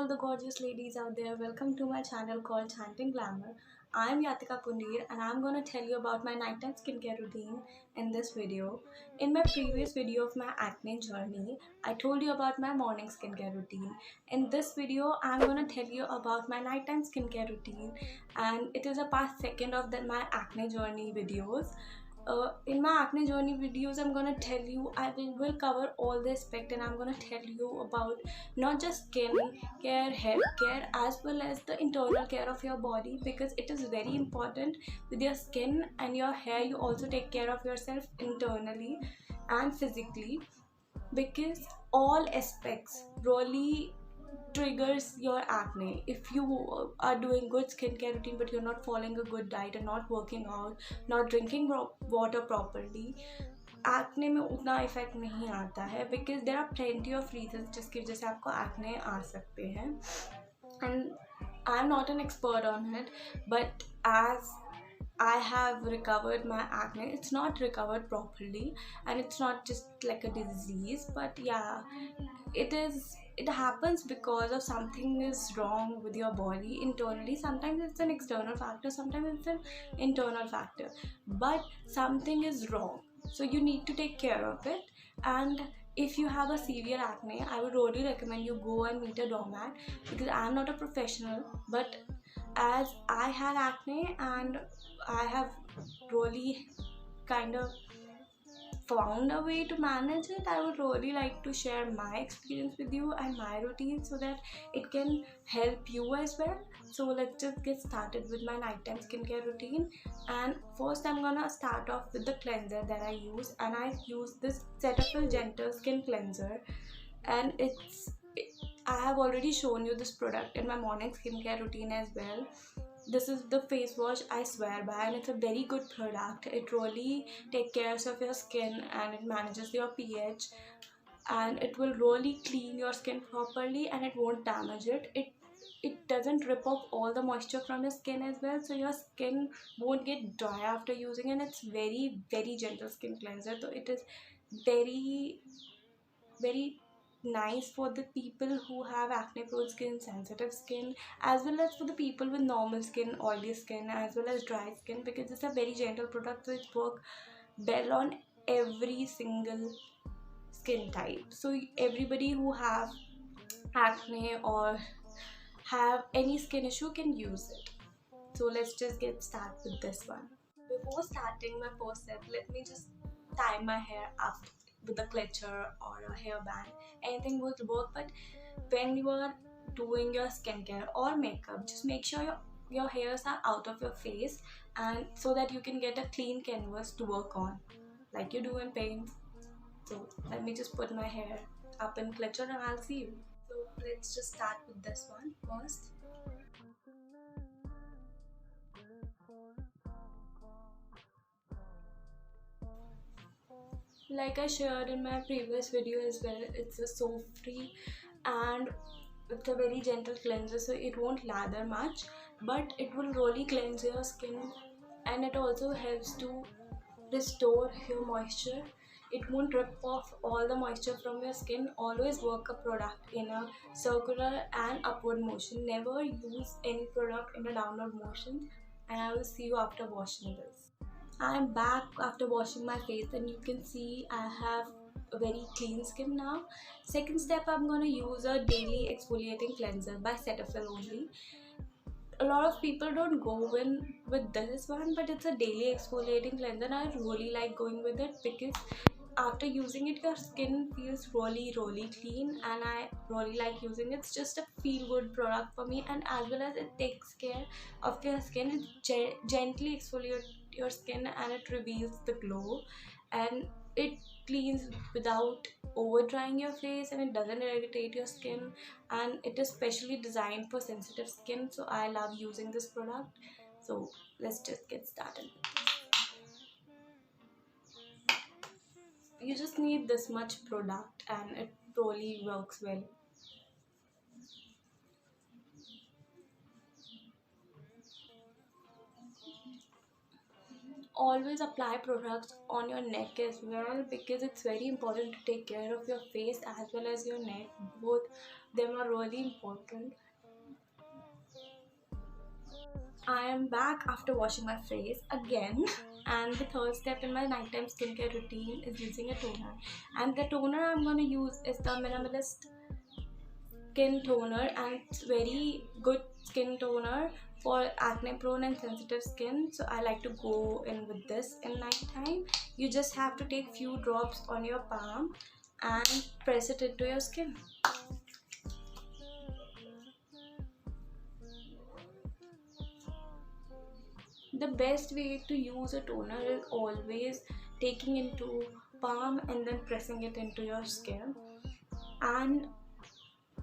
the gorgeous ladies out there, welcome to my channel called Chanting Glamour. I'm Yatika Punir and I'm gonna tell you about my nighttime skincare routine in this video. In my previous video of my acne journey, I told you about my morning skincare routine. In this video, I'm gonna tell you about my nighttime skincare routine, and it is a part second of my acne journey videos. In my acne journey videos, I'm gonna tell you, I will cover all the aspect, and I'm gonna tell you about not just skin care, hair care, as well as the internal care of your body, because it is very important. With your skin and your hair, you also take care of yourself internally and physically, because all aspects really triggers your acne. If you are doing good skincare routine but you're not following a good diet and not working out, not drinking water properly, acne में उतना effect नहीं आता है, because there are plenty of reason जिसकी वजह से आपको acne आ सकते हैं. And I am not an expert on it, but as I have recovered my acne, it's not recovered properly, and it's not just like a disease, but yeah, it happens because of something is wrong with your body internally. Sometimes it's an external factor, sometimes it's an internal factor, but something is wrong, so you need to take care of it. And if you have a severe acne, I would really recommend you go and meet a doormat, because I'm not a professional, but as I had acne and I have really kind of found a way to manage it, I would really like to share my experience with you and my routine so that it can help you as well. So let's just get started with my nighttime skincare routine. And first, I'm gonna start off with the cleanser that I use, and I use this Cetaphil Gentle Skin Cleanser, and I have already shown you this product in my morning skincare routine as well. This is the face wash I swear by, and it's a very good product. It really takes care of your skin and it manages your pH, and it will really clean your skin properly and it won't damage it. It doesn't rip off all the moisture from your skin as well, so your skin won't get dry after using it. It's very gentle skin cleanser, so it is very nice for the people who have acne prone skin, sensitive skin, as well as for the people with normal skin, oily skin, as well as dry skin, because it's a very gentle product which work well on every single skin type. So everybody who have acne or have any skin issue can use it. So let's just get started with this one. Before starting my first step, let me just tie my hair up with a clutcher or a hairband. Anything would work, but when you are doing your skincare or makeup, just make sure your hairs are out of your face, and so that you can get a clean canvas to work on, like you do in paint. So let me just put my hair up in clutcher and I'll see you. So let's just start with this one first. Like I shared in my previous video as well, it's a soap free and it's a very gentle cleanser, so it won't lather much, but it will really cleanse your skin, and it also helps to restore your moisture. It won't rip off all the moisture from your skin. Always work a product in a circular and upward motion. Never use any product in a downward motion. And I will see you after washing this. I'm back after washing my face, and you can see I have a very clean skin now. Second step, I'm gonna use a daily exfoliating cleanser by Cetaphil only. A lot of people don't go in with this one, but it's a daily exfoliating cleanser and I really like going with it, because after using it your skin feels really clean, and I really like using it. It's just a feel good product for me, and as well as it takes care of your skin. It gently exfoliates your skin and it reveals the glow, and it cleans without over drying your face, and it doesn't irritate your skin, and it is specially designed for sensitive skin, so I love using this product. So let's just get started. You just need this much product and it really works well. Always apply products on your neck as well, because it's very important to take care of your face as well as your neck. Both Them are really important. I am back after washing my face again. And the third step in my nighttime skincare routine is using a toner. And the toner I'm gonna use is the Minimalist Skin Toner, and it's very good skin toner for acne prone and sensitive skin. So I like to go in with this in nighttime. You just have to take few drops on your palm and press it into your skin. The best way to use a toner is always taking into palm and then pressing it into your skin. And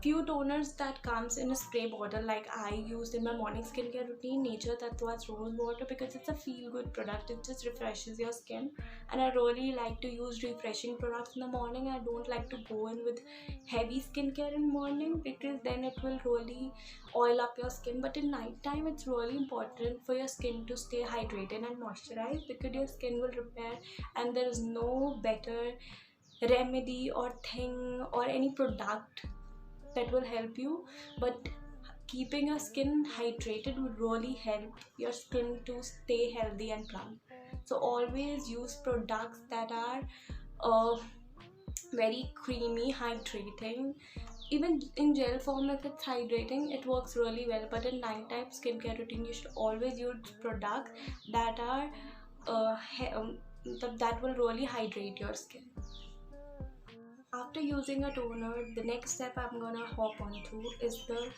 few toners that comes in a spray bottle, like I used in my morning skincare routine, Nature Tattva's rose water, because it's a feel good product. It just refreshes your skin, and I really like to use refreshing products in the morning. I don't like to go in with heavy skincare in morning, because then it will really oil up your skin. But in night time, it's really important for your skin to stay hydrated and moisturized, because your skin will repair, and there is no better remedy or thing or any product that will help you. But keeping your skin hydrated would really help your skin to stay healthy and plump. So always use products that are uh, very creamy, hydrating. Even in gel form, if it's hydrating, it works really well. But in nighttime skincare routine, you should always use products that are that will really hydrate your skin. After using a toner, the next step I'm gonna hop onto is the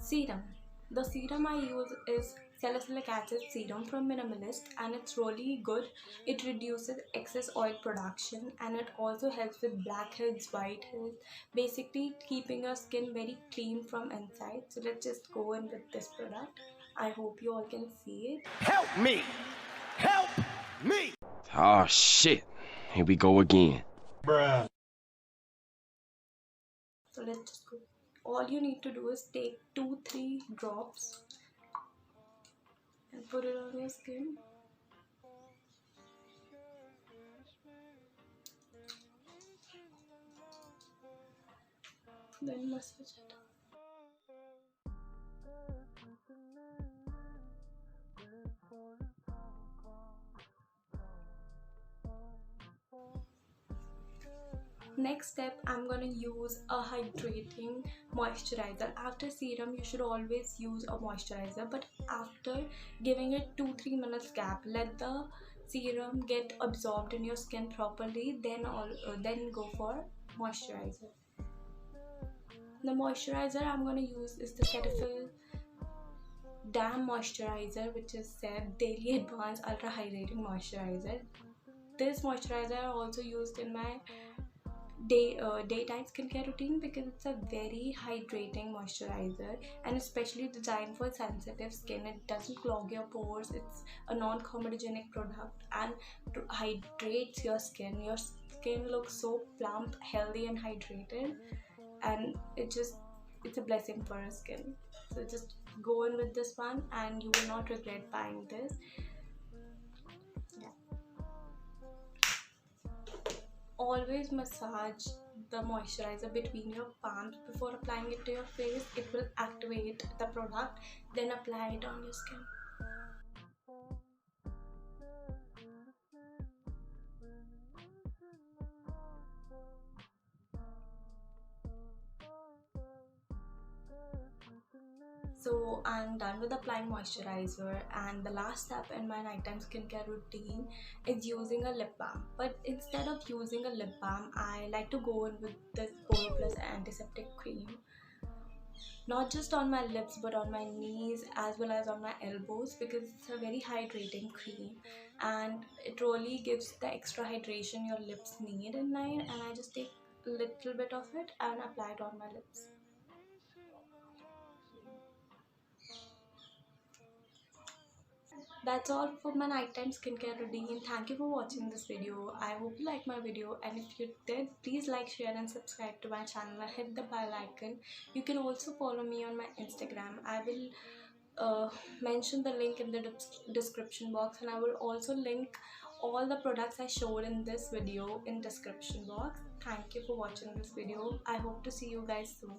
serum. The serum I use is salicylic acid serum from Minimalist, and it's really good. It reduces excess oil production, and it also helps with blackheads, whiteheads, basically keeping your skin very clean from inside. So let's just go in with this product. I hope you all can see it. Help me! Help me! Oh shit. Here we go again. Bruh. So let's just go. All you need to do is take 2-3 drops and put it on your skin. Then massage it. Next step, I'm gonna use a hydrating moisturizer. After serum, you should always use a moisturizer, but after giving it 2-3 minutes gap, let the serum get absorbed in your skin properly. Then go for moisturizer. The moisturizer I'm gonna use is the Cetaphil Dam Moisturizer, which is said Daily Advanced Ultra Hydrating Moisturizer. This moisturizer I also used in my daytime skincare routine, because it's a very hydrating moisturizer, and especially designed for sensitive skin. It doesn't clog your pores. It's a non-comedogenic product and hydrates your skin. Your skin looks so plump, healthy and hydrated, and it's a blessing for our skin. So just go in with this one and you will not regret buying this. Always massage the moisturizer between your palms before applying it to your face. It will activate the product, then apply it on your skin. So I'm done with applying moisturizer, and the last step in my nighttime skincare routine is using a lip balm. But instead of using a lip balm, I like to go in with this Pore Plus antiseptic cream, not just on my lips but on my knees as well as on my elbows, because it's a very hydrating cream and it really gives the extra hydration your lips need at night. And I just take a little bit of it and apply it on my lips. That's all for my nighttime skincare routine. Thank you for watching this video. I hope you like my video, and if you did, please like, share and subscribe to my channel and hit the bell icon. You can also follow me on my Instagram. I will mention the link in the description box, and I will also link all the products I showed in this video in description box. Thank you for watching this video. I hope to see you guys soon.